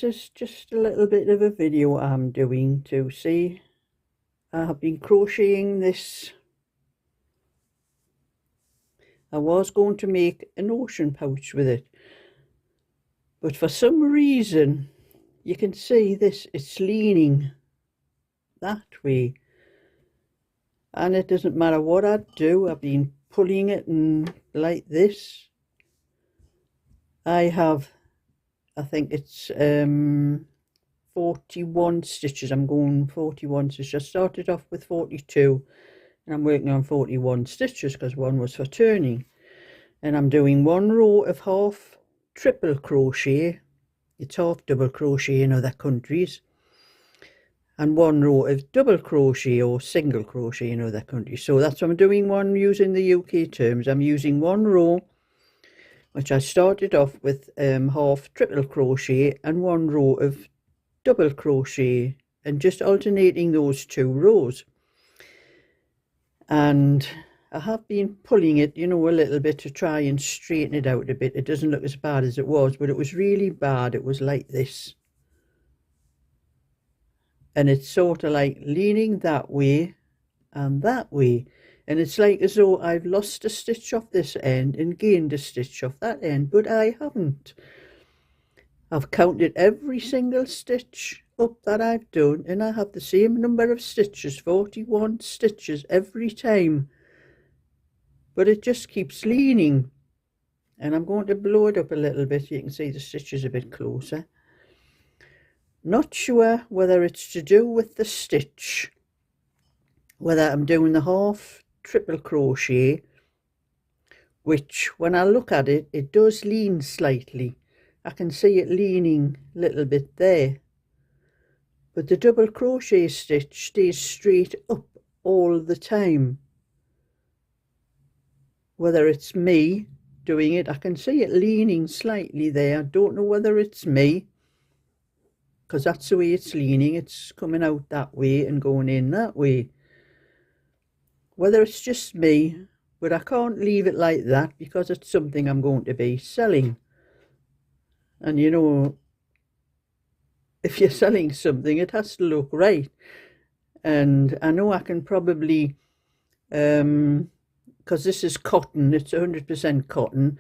this is just a little bit of a video I'm doing to see. I have been crocheting this. I was going to make an ocean pouch with it, but for some reason you can see this, it's leaning that way, and it doesn't matter what I do. I've been pulling it and like this. I think it's 41 stitches. I'm going 41 stitches. I started off with 42 and I'm working on 41 stitches because one was for turning, and I'm doing one row of half triple crochet. It's half double crochet in other countries, and one row of double crochet or single crochet in other countries. So that's what I'm doing. One using the UK terms, I'm using one row which I started off with half triple crochet and one row of double crochet, and just alternating those two rows. And I have been pulling it, you know, a little bit to try and straighten it out a bit. It doesn't look as bad as it was, but it was really bad. It was like this, and it's sort of like leaning that way and that way, and it's like as though I've lost a stitch off this end and gained a stitch off that end, but I haven't. I've counted every single stitch up that I've done, and I have the same number of stitches, 41 stitches every time, but it just keeps leaning. And I'm going to blow it up a little bit. You can see the stitches a bit closer. Not sure whether it's to do with the stitch, whether I'm doing the half triple crochet, which when I look at it, it does lean slightly. I can see it leaning a little bit there, but the double crochet stitch stays straight up all the time. Whether it's me doing it, I can see it leaning slightly there. I don't know whether it's me, because that's the way it's leaning. It's coming out that way and going in that way. Whether it's just me, but I can't leave it like that because it's something I'm going to be selling. And you know, if you're selling something, it has to look right. And I know I can probably, because this is cotton, it's 100% cotton,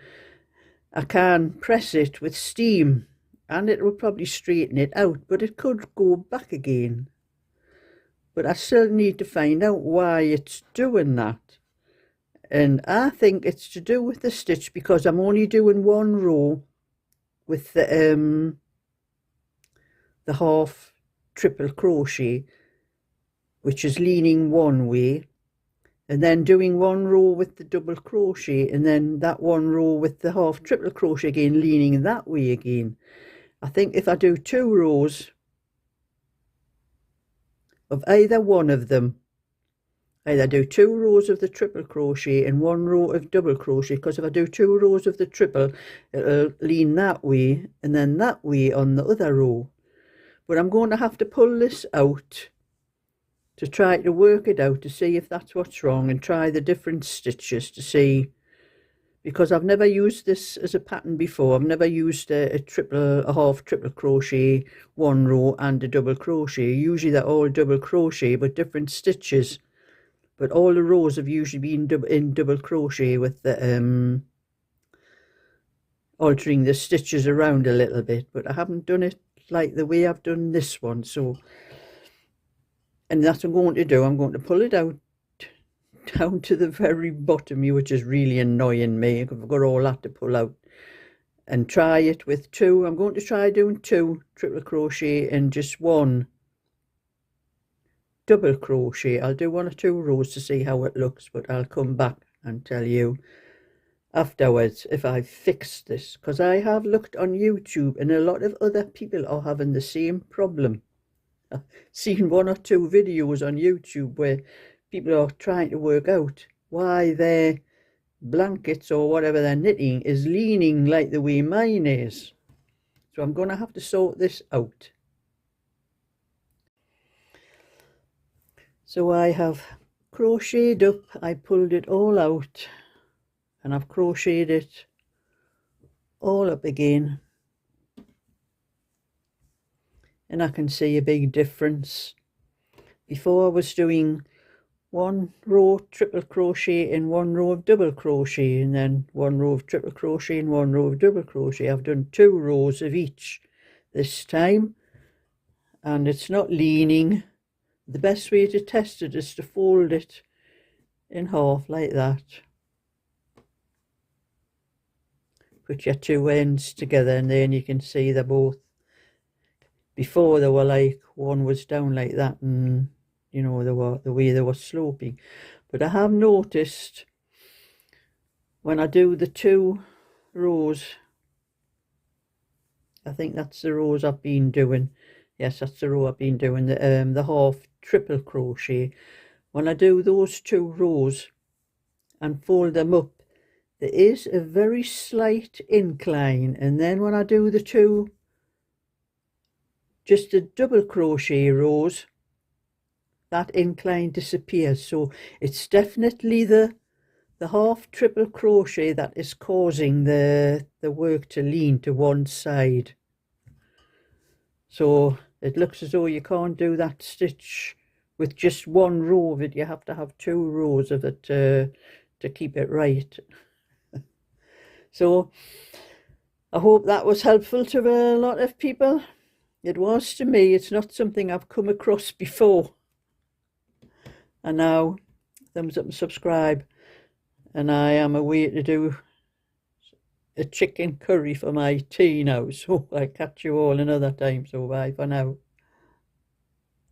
I can press it with steam and it will probably straighten it out, but it could go back again. But I still need to find out why it's doing that. And I think it's to do with the stitch, because I'm only doing one row with the half triple crochet, which is leaning one way, and then doing one row with the double crochet, and then that one row with the half triple crochet again, leaning that way again. I think if I do 2 rows of either one of them, either do 2 rows of the triple crochet and 1 row of double crochet, because if I do 2 rows of the triple, it'll lean that way and then that way on the other row. But I'm going to have to pull this out to try to work it out, to see if that's what's wrong, and try the different stitches to see, because I've never used this as a pattern before. I've never used a half triple crochet, 1 row and a double crochet. Usually they're all double crochet but different stitches, but all the rows have usually been in double crochet with the altering the stitches around a little bit, but I haven't done it like the way I've done this one. So, and that's what I'm going to do. I'm going to pull it out down to the very bottom, which is really annoying me. I've got all that to pull out, and try it with 2. I'm going to try doing 2 triple crochet and just 1 double crochet. I'll do 1 or 2 rows to see how it looks, but I'll come back and tell you afterwards if I've fixed this, because I have looked on YouTube and a lot of other people are having the same problem. I've seen 1 or 2 videos on YouTube where people are trying to work out why their blankets or whatever they're knitting is leaning like the way mine is. So I'm going to have to sort this out. So I have crocheted up, I pulled it all out, and I've crocheted it all up again. and I can see a big difference. Before I was doing 1 row triple crochet and 1 row of double crochet, and then 1 row of triple crochet and 1 row of double crochet. I've done 2 rows of each this time, and it's not leaning. The best way to test it is to fold it in half like that. Put your 2 ends together, and then you can see they're both. Before they were like, one was down like that, and you know, they were the way they were sloping. But I have noticed when I do the 2 rows, I think that's the rows I've been doing. Yes, that's the row I've been doing, the half triple crochet. When I do those 2 rows and fold them up, there is a very slight incline, and then when I do the 2 just the double crochet rows, that incline disappears. So it's definitely the half triple crochet that is causing the work to lean to one side. So it looks as though you can't do that stitch with just 1 row of it. You have to have 2 rows of it to keep it right. So I hope that was helpful to a lot of people. It was to me. It's not something I've come across before. And now, thumbs up and subscribe. And I am away to do a chicken curry for my tea now. So I'll catch you all another time. So bye for now.